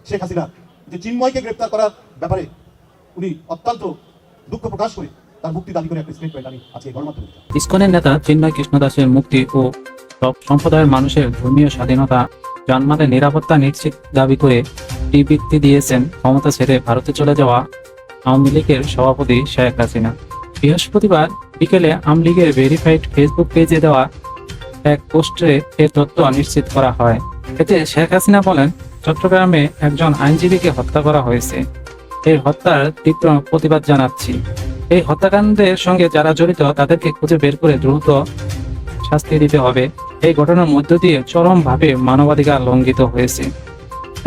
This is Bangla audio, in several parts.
শেখ হাসিনা যে চিন্ময়কে গ্রেপ্তার করার ব্যাপারে উনি অত্যন্ত দুঃখ প্রকাশ করে তার মুক্তি দাবি করে একটা স্টেটমেন্ট আমি আজকে গণমাধ্যমে দিলাম। ইসকনের নেতা চিন্ময় কৃষ্ণ দাসের মুক্তি ও সব সম্প্রদায়ের মানুষের ধর্মীয় স্বাধীনতা জানমালের নিরাপত্তা নিশ্চিত দাবি করে বিবৃতি দিয়েছেন ক্ষমতা ছেড়ে ভারতে চলে যাওয়া আওয়ামী লীগের সভাপতি শেখ হাসিনা। বৃহস্পতিবার বিকেলে আওয়ামী লীগের ভেরিফাইড ফেসবুক পেজে দেওয়া এক পোস্টে এ তথ্য নিশ্চিত করা হয়। এতে শেখ হাসিনা বলেন, চট্টগ্রামে একজন আইনজীবীকে হত্যা করা হয়েছে। এই হত্যার তীব্র প্রতিবাদ জানাচ্ছি। এই হত্যাকাণ্ডের সঙ্গে যারা জড়িত তাদেরকে খুঁজে বের করে দ্রুত শাস্তি দিতে হবে। এই ঘটনার মধ্য দিয়ে চরমভাবে মানবাধিকার লঙ্ঘিত হয়েছে।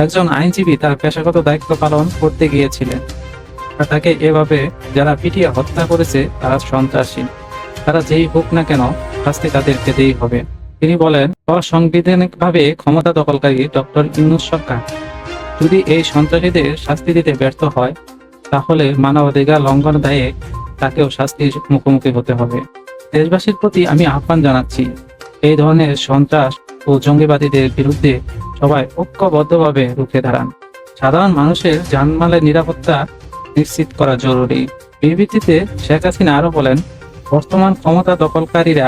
একজন আইনজীবী তার পেশাগত দায়িত্ব পালন করতে গিয়েছিলেন, আর তাকে এভাবে যারা পিটিয়ে হত্যা করেছে তারা সন্ত্রাসী। তারা যেই হোক না কেন শাস্তি তাদের পেতেই হবে। তিনি বলেন, অসাংবিধানিকভাবে ক্ষমতা দখলকারী ডক্টর ইউনূস সরকার যদি এই সন্ত্রাসীদের শাস্তি দিতে ব্যর্থ হয়, তাহলে মানবাধিকার লঙ্ঘন দায়ে তাকেও শাস্তির মুখোমুখি হতে হবে। দেশবাসীর প্রতি আমি আহ্বান জানাচ্ছি, এই ধরনের সন্ত্রাস ও জঙ্গিবাদীদের বিরুদ্ধে সবাই ঐক্যবদ্ধভাবে রুখে দাঁড়ান। সাধারণ মানুষের জানমালের নিরাপত্তা নিশ্চিত করা জরুরি। বিবৃতিতে শেখ হাসিনা আরো বলেন, বর্তমান ক্ষমতা দখলকারীরা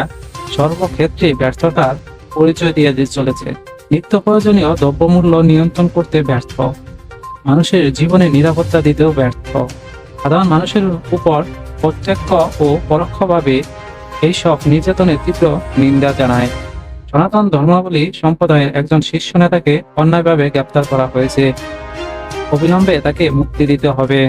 সর্বক্ষেত্রে ব্যর্থতার পরিচয় দিয়ে চলেছে। নিত্য প্রয়োজনীয় দ্রব্যমূল্য নিয়ন্ত্রণ করতে ব্যর্থ, মানুষের জীবনে নিরাপত্তা দিতেও ব্যর্থ। সাধারণ মানুষের উপর প্রত্যক্ষ ও পরোক্ষভাবে এইসব নির্যাতনের তীব্র নিন্দা জানায়। সনাতন ধর্মাবলম্বী সম্প্রদায়ের একজন শীর্ষ নেতাকে অন্যায়ভাবে গ্রেপ্তার করা হয়েছে। অবিলম্বে তাকে মুক্তি দিতে হবে।